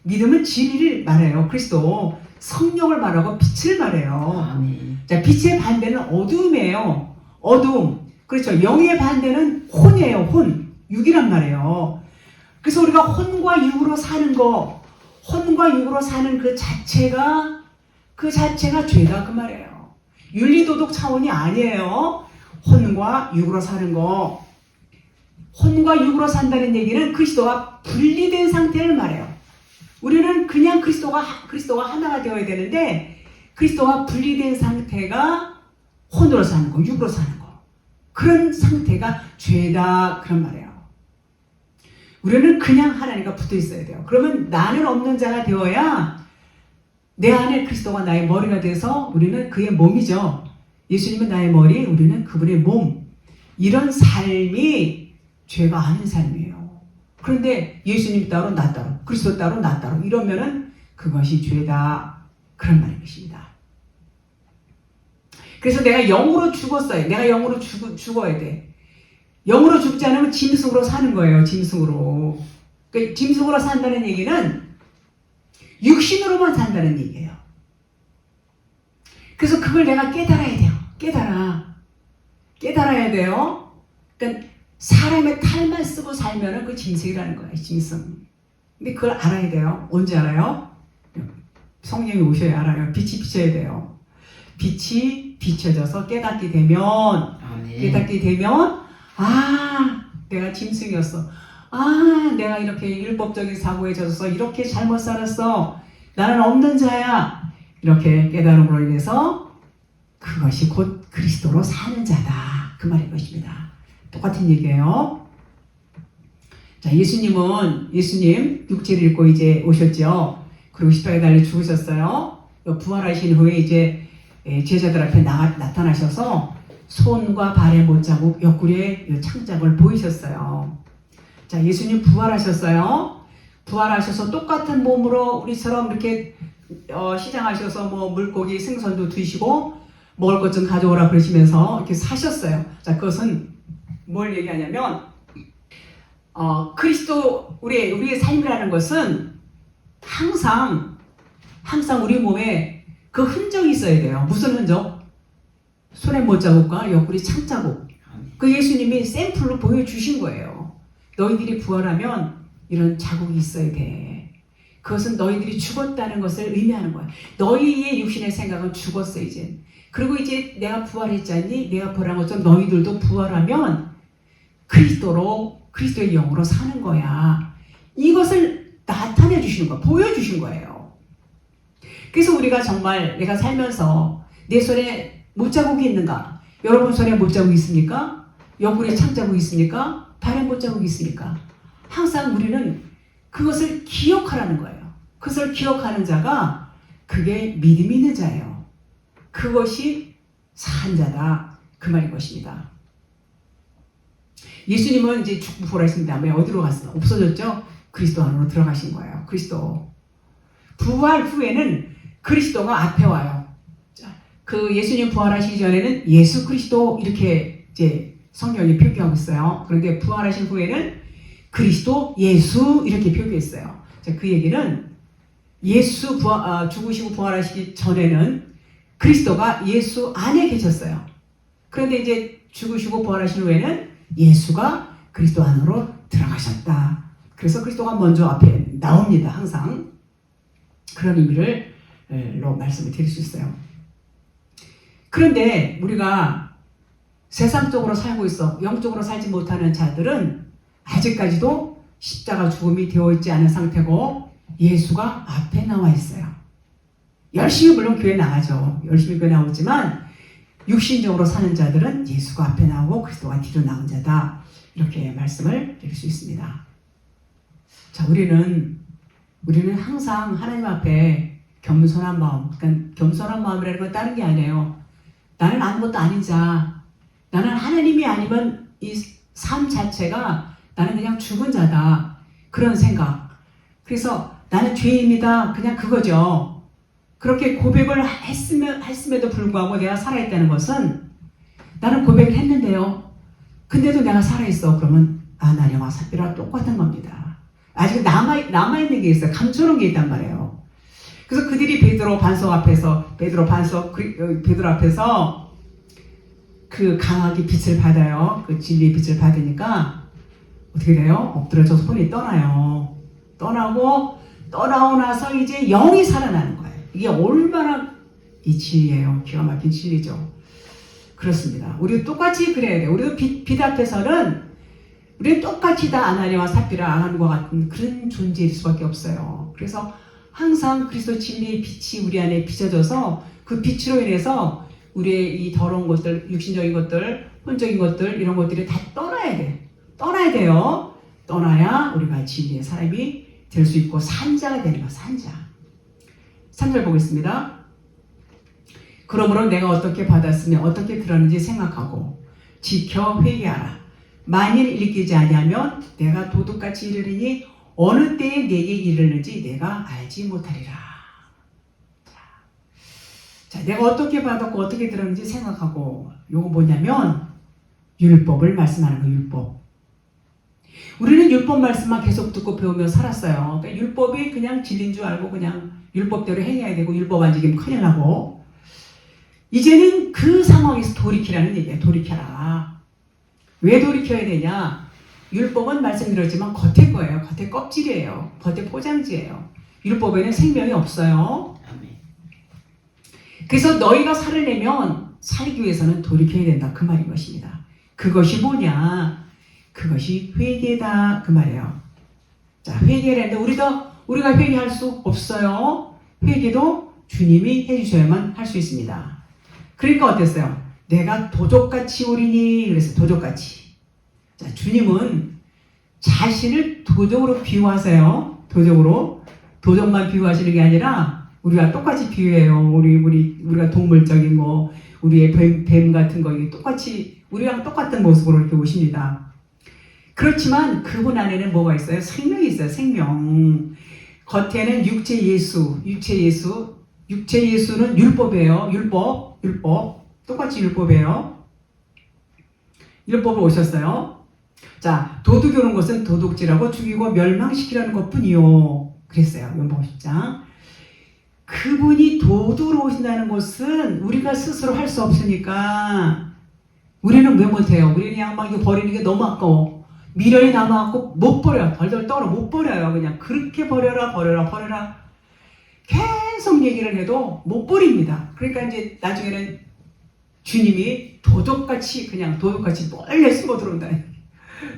Speaker 1: 믿음은 진리를 말해요. 그리스도 성령을 말하고 빛을 말해요. 아멘. 자, 빛의 반대는 어두움이에요. 어두움. 그렇죠. 영의 반대는 혼이에요. 혼. 육이란 말이에요. 그래서 우리가 혼과 육으로 사는 그 자체가 죄다 그 말이에요. 윤리도덕 차원이 아니에요. 혼과 육으로 사는 거. 혼과 육으로 산다는 얘기는 그리스도와 분리된 상태를 말해요. 우리는 그냥 그리스도가 하나가 되어야 되는데 그리스도와 분리된 상태가 혼으로 사는 거, 육으로 사는 거. 그런 상태가 죄다 그런 말이에요. 우리는 그냥 하나님과 붙어 있어야 돼요. 그러면 나는 없는 자가 되어야 내 안에 그리스도가 나의 머리가 돼서 우리는 그의 몸이죠. 예수님은 나의 머리, 우리는 그분의 몸. 이런 삶이 죄가 아닌 삶이에요. 그런데 예수님 따로 나 따로, 그리스도 따로 나 따로 이러면은 그것이 죄다. 그런 말인 것입니다. 그래서 내가 영으로 죽었어요. 내가 영으로 죽어야 돼. 영으로 죽지 않으면 짐승으로 사는 거예요. 짐승으로. 그러니까 짐승으로 산다는 얘기는 육신으로만 산다는 얘기예요. 그래서 그걸 내가 깨달아야 돼요. 깨달아야 돼요. 그러니까 사람의 탈만 쓰고 살면은 그 짐승이라는 거예요. 짐승. 근데 그걸 알아야 돼요. 언제 알아요? 성령이 오셔야 알아요. 빛이 비쳐야 돼요. 빛이 비춰져서 깨닫게 되면 내가 짐승이었어. 내가 이렇게 율법적인 사고에 젖어서 이렇게 잘못 살았어. 나는 없는 자야. 이렇게 깨달음으로 인해서 그것이 곧 그리스도로 사는 자다. 그 말인 것입니다. 똑같은 얘기예요. 자, 예수님 육체를 입고 이제 오셨죠. 그리고 십자가에 달려 죽으셨어요. 부활하신 후에 이제 제자들 앞에 나타나셔서 손과 발의 못자국, 옆구리의 창자국을 보이셨어요. 자, 예수님 부활하셨어요. 부활하셔서 똑같은 몸으로 우리처럼 이렇게 시장하셔서 뭐 물고기 생선도 드시고 먹을 것 좀 가져오라 그러시면서 이렇게 사셨어요. 자, 그것은 뭘 얘기하냐면 그리스도 우리의 삶이라는 것은 항상 우리 몸에 그 흔적이 있어야 돼요. 무슨 흔적? 손의 못자국과 옆구리 창자국. 그 예수님이 샘플로 보여주신 거예요. 너희들이 부활하면 이런 자국이 있어야 돼. 그것은 너희들이 죽었다는 것을 의미하는 거야. 너희의 육신의 생각은 죽었어 이제. 그리고 이제 내가 부활했잖니? 내가 부활한 것처럼 너희들도 부활하면 그리스도의 영으로 사는 거야. 이것을 나타내 주시는 거야. 보여주신 거예요. 그래서 우리가 정말 내가 살면서 내 손에 못자국이 있는가? 여러분 손에 못자국이 있습니까? 옆구리에 창자국이 있습니까? 발에 못자국이 있습니까? 항상 우리는 그것을 기억하라는 거예요. 그것을 기억하는 자가 그게 믿음이 있는 자예요. 그것이 산 자다. 그 말인 것입니다. 예수님은 이제 죽고 부활하신 다음에 어디로 갔어요? 없어졌죠? 그리스도 안으로 들어가신 거예요. 그리스도. 부활 후에는 그리스도가 앞에 와요. 자, 그 예수님 부활하시기 전에는 예수 그리스도 이렇게 이제 성경이 표기하고 있어요. 그런데 부활하신 후에는 그리스도 예수 이렇게 표기했어요. 자, 그 얘기는 예수 죽으시고 부활하시기 전에는 그리스도가 예수 안에 계셨어요. 그런데 이제 죽으시고 부활하신 후에는 예수가 그리스도 안으로 들어가셨다. 그래서 그리스도가 먼저 앞에 나옵니다. 항상. 그런 의미로 말씀을 드릴 수 있어요. 그런데 우리가 세상적으로 살고 있어 영적으로 살지 못하는 자들은 아직까지도 십자가 죽음이 되어 있지 않은 상태고 예수가 앞에 나와 있어요. 열심히 물론 교회 나가죠. 열심히 교회 나오지만 육신적으로 사는 자들은 예수가 앞에 나오고 그리스도가 뒤로 나온 자다. 이렇게 말씀을 드릴 수 있습니다. 자, 우리는 항상 하나님 앞에 겸손한 마음, 그러니까 겸손한 마음이라는 건 다른 게 아니에요. 나는 아무것도 아닌 자, 나는 하나님이 아니면 이 삶 자체가 나는 그냥 죽은 자다. 그런 생각. 그래서 나는 죄인이다. 그냥 그거죠. 그렇게 고백을 했음에도 불구하고 내가 살아있다는 것은 나는 고백을 했는데요. 근데도 내가 살아있어. 그러면 아나니와 삽비라 똑같은 겁니다. 아직 남아있는 게 있어요. 감춰놓은 게 있단 말이에요. 그래서 그들이 베드로 앞에서 그 강하게 빛을 받아요. 그 진리의 빛을 받으니까 어떻게 돼요? 엎드려져서 혼이 떠나요. 떠나고 나서 이제 영이 살아나는 거예요. 이게 얼마나 이 진리예요. 기가 막힌 진리죠. 그렇습니다. 우리도 똑같이 그래야 돼요. 우리도 빛 앞에서는 우리는 똑같이 다 아나니와 삽비라 아간과 같은 그런 존재일 수밖에 없어요. 그래서 항상 그리스도 진리의 빛이 우리 안에 비춰져서 그 빛으로 인해서 우리의 이 더러운 것들, 육신적인 것들, 혼적인 것들 이런 것들이 다 떠나야 돼. 떠나야 돼요. 떠나야 우리가 진리의 사람이 될 수 있고 산자가 되는 거야. 산자. 3절 보겠습니다. 그러므로 내가 어떻게 받았으며 어떻게 들었는지 생각하고 지켜 회개하라. 만일 일으키지 아니하면 내가 도둑같이 이르리니 어느 때에 내게 이르는지 내가 알지 못하리라. 자, 내가 어떻게 받았고 어떻게 들었는지 생각하고 요거 뭐냐면 율법을 말씀하는 거 율법. 우리는 율법 말씀만 계속 듣고 배우며 살았어요. 그러니까 율법이 그냥 진리인 줄 알고 그냥 율법대로 행해야 되고 율법 안 지키면 큰일 나고 이제는 그 상황에서 돌이키라는 얘기예요. 돌이켜라. 왜 돌이켜야 되냐? 율법은 말씀드렸지만 겉에 거예요. 겉에 껍질이에요. 겉에 포장지예요. 율법에는 생명이 없어요. 그래서 너희가 살을 내면 살기 위해서는 돌이켜야 된다. 그 말인 것입니다. 그것이 뭐냐? 그것이 회개다. 그 말이에요. 자, 회개를 했는데 우리가 회개할 수 없어요. 회개도 주님이 해주셔야만 할 수 있습니다. 그러니까 어땠어요? 내가 도적같이 오리니 그래서 도적같이. 자, 주님은 자신을 도적으로 비유하세요. 도적만 비유하시는 게 아니라 우리가 똑같이 비유해요. 우리가 동물적인 거, 우리의 뱀 같은 거 똑같이 우리랑 똑같은 모습으로 이렇게 오십니다. 그렇지만 그분 안에는 뭐가 있어요? 생명이 있어요. 생명. 겉에는 육체 예수는 율법이에요. 율법. 똑같이 율법이에요. 율법을 오셨어요. 자, 도둑이 오는 것은 도둑질하고 죽이고 멸망시키라는 것뿐이요. 그랬어요. 요한복음 10장. 그분이 도둑으로 오신다는 것은 우리가 스스로 할 수 없으니까 우리는 왜 못해요? 우리는 그냥 막 이거 버리는 게 너무 아까워. 미련이 남아갖고 못 버려요. 덜덜 떨어 못 버려요. 그냥 그렇게 버려라. 계속 얘기를 해도 못 버립니다. 그러니까 이제 나중에는 주님이 도둑같이 몰래 숨어 들어온다.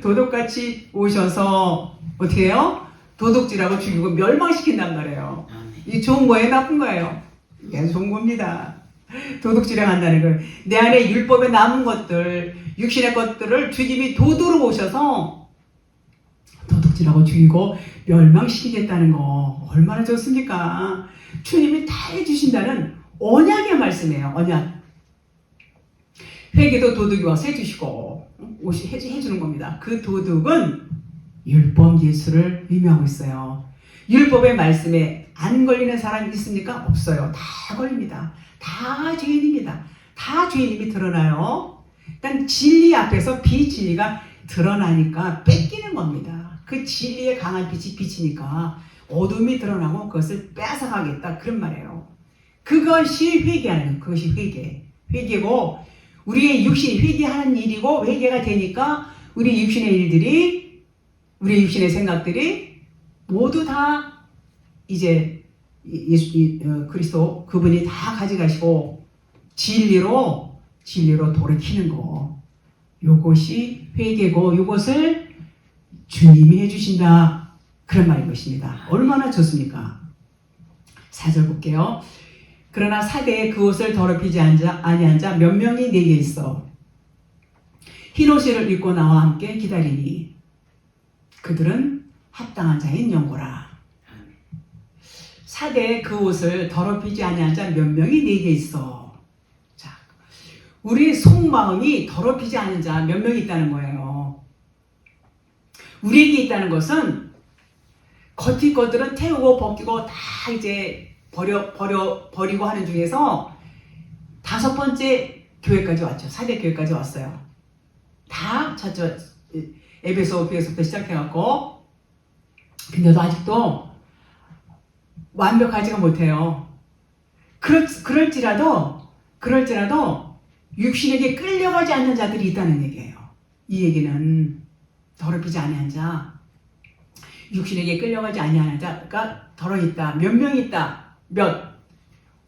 Speaker 1: 도둑같이 오셔서 어떻게 해요? 도둑질하고 죽이고 멸망시킨단 말이에요. 이 좋은 거예요? 나쁜 거예요? 이게 좋은 겁니다. 도둑질해 간다는 걸. 내 안에 율법에 남은 것들, 육신의 것들을 주님이 도둑으로 오셔서 도둑질하고 죽이고 멸망시키겠다는 거 얼마나 좋습니까? 주님이 다 해주신다는 언약의 말씀이에요. 언약. 회개도 도둑이 와서 해주시고 해주는 겁니다. 그 도둑은 율법 예수를 의미하고 있어요. 율법의 말씀에 안 걸리는 사람이 있습니까? 없어요. 다 걸립니다. 다 죄인입니다. 다 죄인임이 드러나요. 일단 진리 앞에서 비진리가 드러나니까 뺏기는 겁니다. 그 진리의 강한 빛이 비치니까 어둠이 드러나고 그것을 뺏어가겠다 그런 말이에요. 그것이 회개하는 그것이 회개고 우리의 육신이 회개하는 일이고 회개가 되니까 우리 육신의 일들이 우리 육신의 생각들이 모두 다 이제 그리스도 그분이 다 가져가시고 진리로 돌이키는 거. 요것이 회개고 요것을 주님이 해주신다. 그런 말인 것입니다. 얼마나 좋습니까? 4절 볼게요. 그러나 사대에 그 옷을 더럽히지 아니한 자 몇 명이 내게 있어. 흰 옷을 입고 나와 함께 기다리니 그들은 합당한 자인 영고라. 사대에 그 옷을 더럽히지 아니한 자 몇 명이 내게 있어. 자, 우리 속마음이 더럽히지 않은 자 몇 명이 있다는 거예요. 우리에게 있다는 것은 겉이 것들은 태우고 벗기고 다 이제 버리고 하는 중에서 5번째 교회까지 왔죠. 사대 교회까지 왔어요. 다 에베소 교회에서부터 시작해갖고 근데도 아직도 완벽하지가 못해요. 그럴지라도 육신에게 끌려가지 않는 자들이 있다는 얘기예요. 이 얘기는 더럽히지 아니한 자, 육신에게 끌려가지 아니하는 자가 더러있다. 몇 명 있다.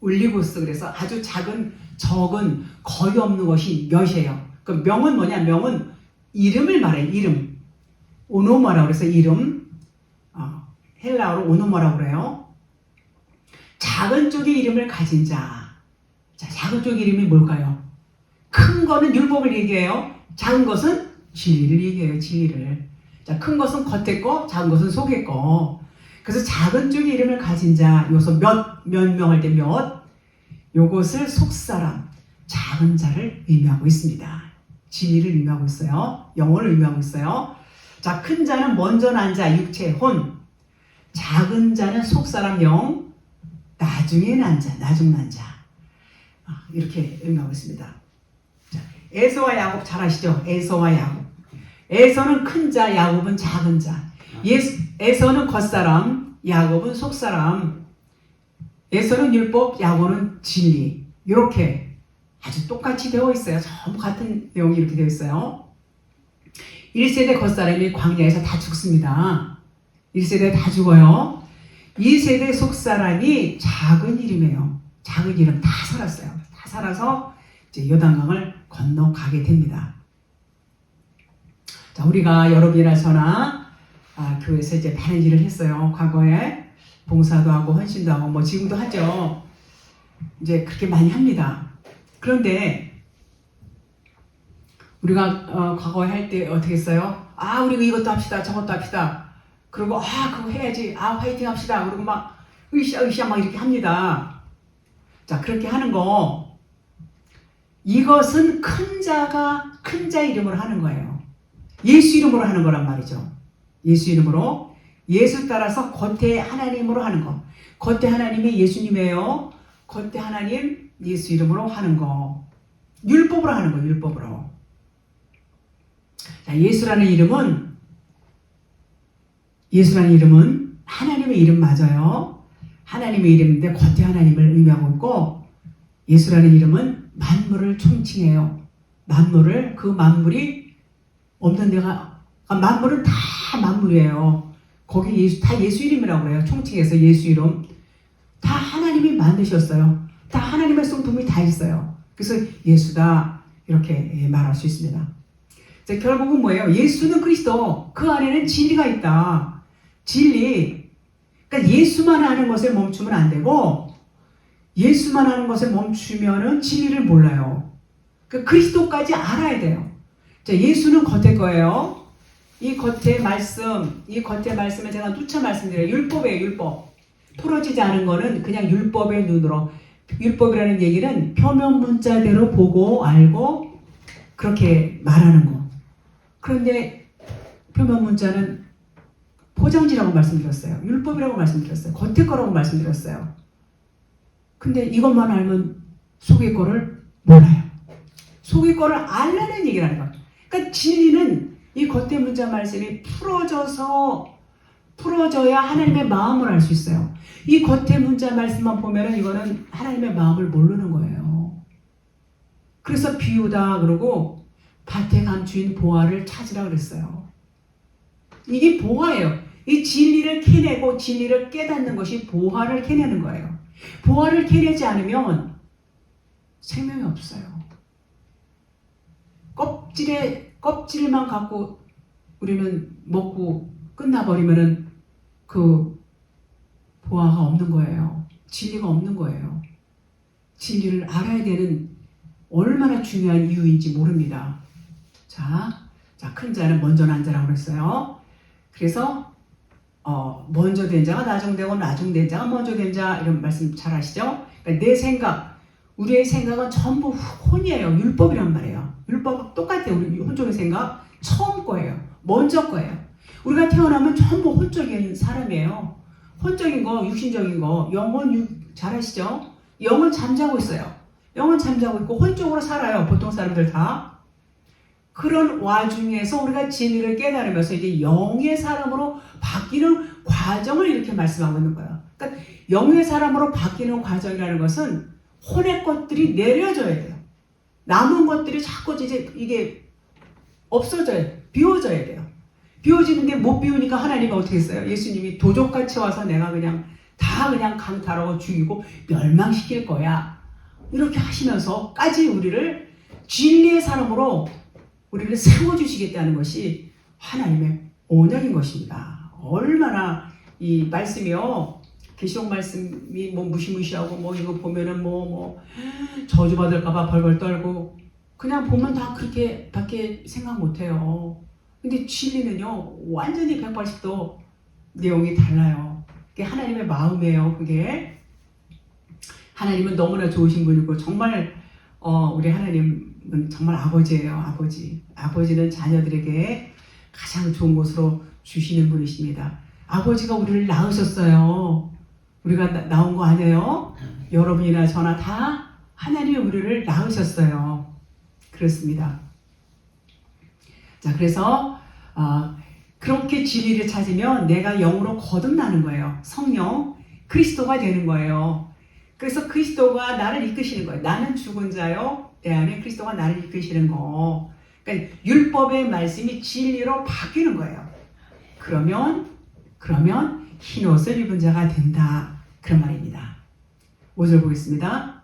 Speaker 1: 올리고스 그래서 아주 적은 거의 없는 것이 몇이에요. 그 명은 뭐냐? 명은 이름을 말해요. 이름. 오노마라고 그래서 이름. 헬라어로 오노마라고 그래요. 작은 쪽의 이름을 가진 자. 자, 작은 쪽의 이름이 뭘까요? 큰 거는 율법을 얘기해요. 작은 것은 진리를 얘기해요. 진리를. 자, 큰 것은 겉에 거, 작은 것은 속에 거. 그래서 작은 쪽의 이름을 가진 자, 여기서 몇 명할 때 요것을 속사람, 작은 자를 의미하고 있습니다. 진리를 의미하고 있어요. 영혼을 의미하고 있어요. 자, 큰 자는 먼저 난 자, 육체, 혼. 작은 자는 속사람, 영. 나중에 난 자, 나중 난 자. 이렇게 의미하고 있습니다. 자, 에서와 야곱 잘 아시죠? 에서와 야곱. 에서는 큰 자, 야곱은 작은 자. 에서는 겉사람, 야곱은 속사람. 에서는 율법, 야곱은 진리. 이렇게 아주 똑같이 되어 있어요. 전부 같은 내용이 이렇게 되어 있어요. 1세대 겉사람이 광야에서 다 죽습니다. 1세대 다 죽어요. 2세대 속사람이 작은 이름이에요. 작은 이름 다 살았어요. 다 살아서 이제 요단강을 건너가게 됩니다. 자, 우리가 여러 개나 교회에서 이제 많은 일을 했어요. 과거에 봉사도 하고 헌신도 하고 뭐 지금도 하죠. 이제 그렇게 많이 합니다. 그런데 우리가 과거에 할 때 어떻게 했어요? 우리가 이것도 합시다, 저것도 합시다. 그리고 그거 해야지, 화이팅 합시다. 그리고 막 으쌰 막 이렇게 합니다. 자, 그렇게 하는 거
Speaker 2: 이것은 큰 자 이름으로 하는 거예요. 예수 이름으로 하는 거란 말이죠. 예수 이름으로. 예수 따라서 겉에 하나님으로 하는 거. 겉에 하나님이 예수님이에요. 겉에 하나님 예수 이름으로 하는 거. 율법으로 하는 거. 율법으로. 자, 예수라는 이름은 하나님의 이름 맞아요. 하나님의 이름인데 겉에 하나님을 의미하고 있고, 예수라는 이름은 만물을 총칭해요. 그 만물이 없는 데가, 만물은 다 만물이에요. 거기 다 예수 이름이라고 해요. 총칭해서 예수 이름. 다 하나님이 만드셨어요. 다 하나님의 성품이 다 있어요. 그래서 예수다 이렇게 말할 수 있습니다. 자, 결국은 뭐예요? 예수는 그리스도. 그 안에는 진리가 있다. 진리. 그러니까 예수만 하는 것에 멈추면 안 되고, 예수만 하는 것에 멈추면은 진리를 몰라요. 그러니까 그리스도까지 알아야 돼요. 자, 예수는 겉에 거예요. 이 겉에 말씀을 제가 누차 말씀드려요. 율법이에요, 율법. 풀어지지 않은 거는 그냥 율법의 눈으로. 율법이라는 얘기는 표면 문자대로 보고 알고 그렇게 말하는 거. 그런데 표면 문자는 포장지라고 말씀드렸어요. 율법이라고 말씀드렸어요. 겉에 거라고 말씀드렸어요. 근데 이것만 알면 속의 거를 몰라요. 속의 거를 알라는 얘기라는 거예요. 그러니까 진리는 이 겉에 문자 말씀이 풀어져야 하나님의 마음을 알 수 있어요. 이 겉에 문자 말씀만 보면은 이거는 하나님의 마음을 모르는 거예요. 그래서 비우다 그러고 밭에 감추인 보화를 찾으라 그랬어요. 이게 보화예요. 이 진리를 캐내고 진리를 깨닫는 것이 보화를 캐내는 거예요. 보화를 캐내지 않으면 생명이 없어요. 껍질만 갖고 우리는 먹고 끝나버리면은 그 보화가 없는 거예요. 진리가 없는 거예요. 진리를 알아야 되는 얼마나 중요한 이유인지 모릅니다. 자, 큰 자는 먼저 난 자라고 그랬어요. 그래서 먼저 된 자가 나중되고 나중된 자가 먼저 된 자, 이런 말씀 잘 아시죠? 그러니까 내 생각, 우리의 생각은 전부 혼이에요. 율법이란 말이에요. 율법은 똑같아요. 우리 혼적인 생각 처음 거예요. 먼저 거예요. 우리가 태어나면 전부 혼적인 사람이에요. 혼적인 거, 육신적인 거, 영은 잘 아시죠? 영은 잠자고 있어요. 영은 잠자고 있고 혼적으로 살아요. 보통 사람들 다. 그런 와중에서 우리가 진리를 깨달으면서 이제 영의 사람으로 바뀌는 과정을 이렇게 말씀하고 있는 거예요. 그러니까 영의 사람으로 바뀌는 과정이라는 것은 혼의 것들이 내려져야 돼요. 남은 것들이 자꾸 이제 이게 없어져야 돼요. 비워져야 돼요. 비워지는데 못 비우니까 하나님이 어떻게 했어요? 예수님이 도적같이 와서 내가 그냥 강탈하고 죽이고 멸망시킬 거야. 이렇게 하시면서까지 우리를 진리의 사람으로 우리를 세워주시겠다는 것이 하나님의 언약인 것입니다. 얼마나 이 말씀이요. 계시록 말씀이 뭐 무시무시하고 뭐 이거 보면은 뭐 저주받을까봐 벌벌 떨고 그냥 보면 다 그렇게 밖에 생각 못해요. 근데 진리는요 완전히 180도 내용이 달라요. 그게 하나님의 마음이에요. 그게 하나님은 너무나 좋으신 분이고 정말 우리 하나님은 정말 아버지예요. 아버지는 자녀들에게 가장 좋은 곳으로 주시는 분이십니다. 아버지가 우리를 낳으셨어요. 우리가 나온 거 아니에요? 여러분이나 저나 다 하나님이 우리를 낳으셨어요. 그렇습니다. 자, 그래서 그렇게 진리를 찾으면 내가 영으로 거듭나는 거예요. 성령, 그리스도가 되는 거예요. 그래서 그리스도가 나를 이끄시는 거예요. 나는 죽은 자요. 내 안에 그리스도가 나를 이끄시는 거. 그러니까 율법의 말씀이 진리로 바뀌는 거예요. 그러면 흰옷을 입은 자가 된다. 그런 말입니다. 5절 보겠습니다.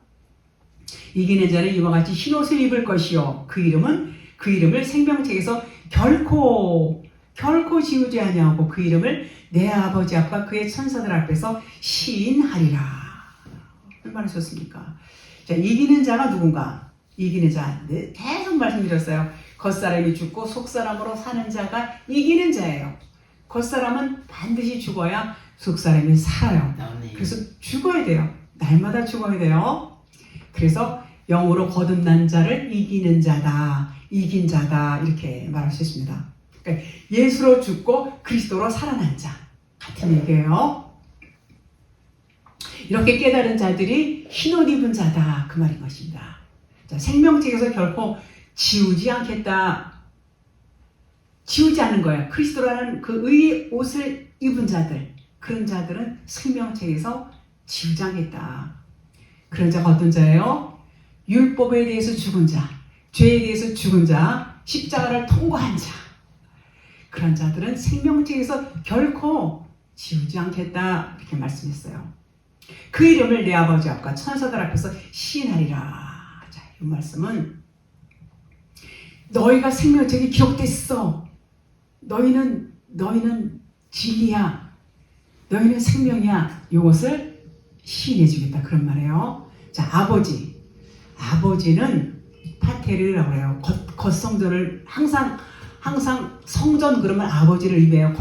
Speaker 2: 이기는 자는 이와 같이 흰옷을 입을 것이요. 그 이름을 생명책에서 결코 지우지 아니하고 그 이름을 내 아버지 앞과 그의 천사들 앞에서 시인하리라. 얼마나 좋습니까? 자, 이기는 자가 누군가? 이기는 자. 네, 계속 말씀드렸어요. 겉사람이 죽고 속사람으로 사는 자가 이기는 자예요. 겉사람은 반드시 죽어야 속사람이 살아요. 그래서 죽어야 돼요. 날마다 죽어야 돼요. 그래서 영으로 거듭난 자를 이기는 자다. 이긴 자다. 이렇게 말할 수 있습니다. 그러니까 예수로 죽고 그리스도로 살아난 자. 같은 얘기예요. 이렇게 깨달은 자들이 흰옷 입은 자다. 그 말인 것입니다. 자, 생명책에서 결코 지우지 않겠다. 지우지 않는 거예요. 그리스도라는 그 의의 옷을 입은 자들. 그런 자들은 생명책에서 지우지 않겠다. 그런 자가 어떤 자예요? 율법에 대해서 죽은 자, 죄에 대해서 죽은 자, 십자가를 통과한 자. 그런 자들은 생명책에서 결코 지우지 않겠다. 이렇게 말씀했어요. 그 이름을 내 아버지 앞과 천사들 앞에서 시인하리라. 자, 이 말씀은 너희가 생명책에 기록됐어. 너희는 진리야. 너희는 생명이야. 이것을 시인해 주겠다. 그런 말이에요. 자, 아버지는 파테르라고 해요. 겉성전을 항상 성전 그러면 아버지를 의미해요.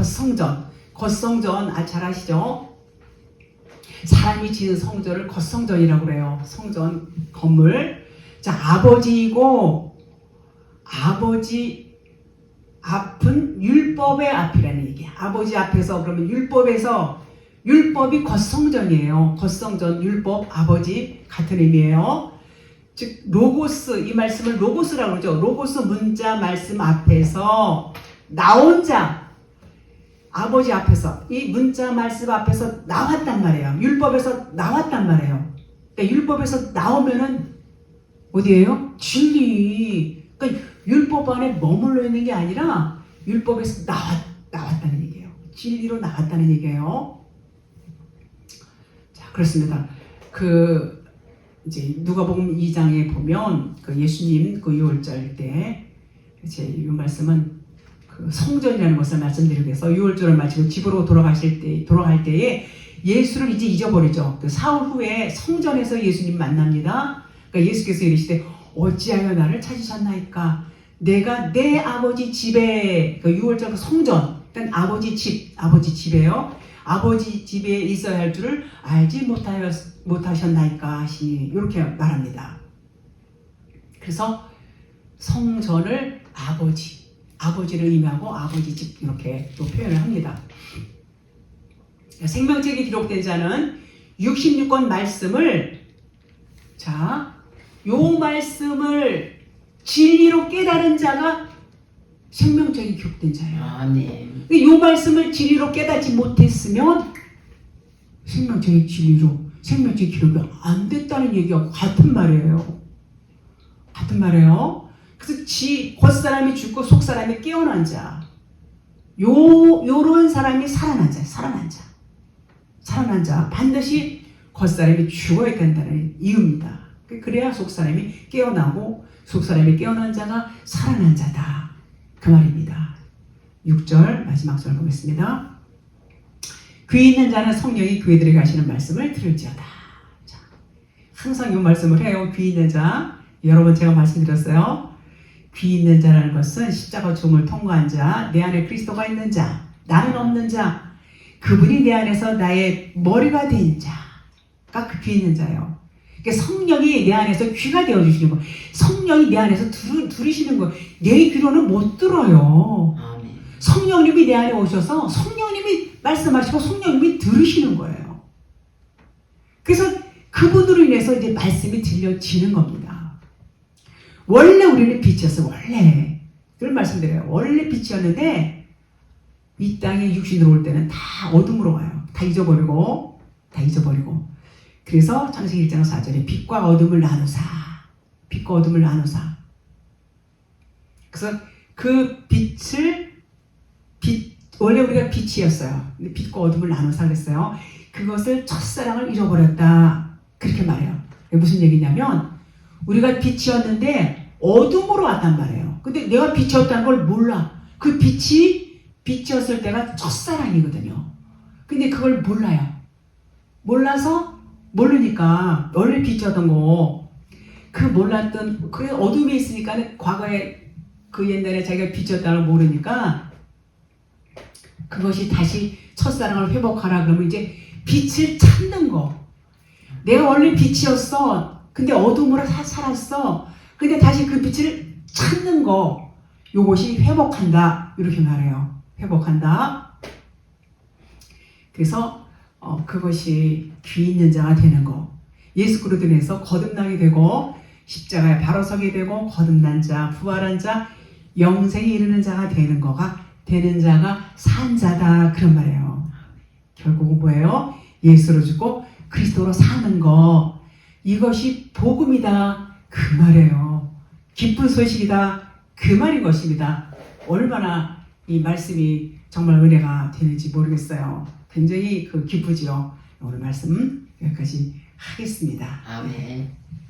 Speaker 2: 겉성전 잘 아시죠? 사람이 지은 성전을 겉성전이라고 그래요. 성전 건물. 자, 아버지이고 아버지 앞은 율법의 앞이라는 얘기야. 아버지 앞에서 그러면 율법이 겉성전이에요. 겉성전, 율법, 아버지 같은 의미예요. 즉 로고스, 이 말씀을 로고스라고 그러죠. 로고스 문자 말씀 앞에서 나온 자, 아버지 앞에서 이 문자 말씀 앞에서 나왔단 말이에요. 율법에서 나왔단 말이에요. 그러니까 율법에서 나오면은 어디예요? 진리. 그러니까 율법 안에 머물러 있는 게 아니라 율법에서 나왔다는 얘기예요. 진리로 나왔다는 얘기예요. 자, 그렇습니다. 이제 누가복음 2장에 보면 그 예수님 그 유월절 때 이제 이 말씀은 그 성전이라는 것을 말씀드리기 위해서 유월절을 마치고 집으로 돌아갈 때에 예수를 이제 잊어버리죠. 그 사흘 후에 성전에서 예수님 만납니다. 그러니까 예수께서 이르시되 어찌하여 나를 찾으셨나이까? 내가 내 아버지 집에 그 유월절 그 성전, 그러니까 아버지 집이에요. 아버지 집에 있어야 할 줄을 알지 못하셨나이까 하시니 이렇게 말합니다. 그래서 성전을 아버지를 의미하고 아버지 집 이렇게 또 표현을 합니다. 생명책에 기록된 자는 66권 말씀을 요 말씀을 진리로 깨달은 자가 생명책에 기록된 자예요.
Speaker 3: 아멘.
Speaker 2: 이 말씀을 진리로 깨닫지 못했으면 생명책의 기록이 안 됐다는 얘기가 같은 말이에요. 그래서 겉사람이 죽고 속사람이 깨어난 자, 요런 사람이 살아난 자, 반드시 겉사람이 죽어야 된다는 이유입니다. 그래야 속사람이 깨어나고 속사람이 깨어난 자가 살아난 자다. 그 말입니다. 6절 마지막 절 보겠습니다. 귀 있는 자는 성령이 교회들에게 하시는 말씀을 들을지어다. 자, 항상 이 말씀을 해요. 귀 있는 자. 여러 번 제가 말씀드렸어요. 귀 있는 자라는 것은 십자가 죽음을 통과한 자, 내 안에 그리스도가 있는 자, 나는 없는 자, 그분이 내 안에서 나의 머리가 된 자가 그 귀 있는 자예요. 그러니까 성령이 내 안에서 귀가 되어주시는 거예요. 성령이 내 안에서 들으시는 거예요. 내 귀로는 못 들어요.
Speaker 3: 아멘.
Speaker 2: 성령님이 내 안에 오셔서 성령님이 말씀하시고 성령님이 들으시는 거예요. 그래서 그분으로 인해서 이제 말씀이 들려지는 겁니다. 원래 우리는 빛이었어요. 원래. 그런 말씀드려요. 원래 빛이었는데 이 땅에 육신으로 올 때는 다 어둠으로 와요. 다 잊어버리고. 그래서 창세기 1장 4절에 빛과 어둠을 나누사. 그래서 그 원래 우리가 빛이었어요. 근데 빛과 어둠을 나누사 그랬어요. 그것을 첫사랑을 잃어버렸다. 그렇게 말해요. 무슨 얘기냐면 우리가 빛이었는데 어둠으로 왔단 말이에요. 근데 내가 빛이었다는 걸 몰라. 그 빛이었을 때가 첫사랑이거든요. 근데 그걸 몰라요. 모르니까 원래 빛이었던 거, 그 어둠에 있으니까 과거에 그 옛날에 자기가 빛이었다는 걸 모르니까 그것이 다시 첫사랑을 회복하라 그러면 이제 빛을 찾는 거. 내가 원래 빛이었어. 근데 어둠으로 살았어. 근데 다시 그 빛을 찾는 거, 요것이 회복한다. 이렇게 말해요. 회복한다. 그래서 그것이 귀 있는 자가 되는 거. 예수 그리스도에서 거듭나게 되고 십자가에 바로 서게 되고 거듭난 자, 부활한 자, 영생에 이르는 자가 되는 자가 산 자다. 그런 말이에요. 결국은 뭐예요? 예수로 죽고 그리스도로 사는 거. 이것이 복음이다. 그 말이에요. 기쁜 소식이다. 그 말인 것입니다. 얼마나 이 말씀이 정말 은혜가 되는지 모르겠어요. 굉장히 기쁘지요. 오늘 말씀 여기까지 하겠습니다.
Speaker 3: 아멘.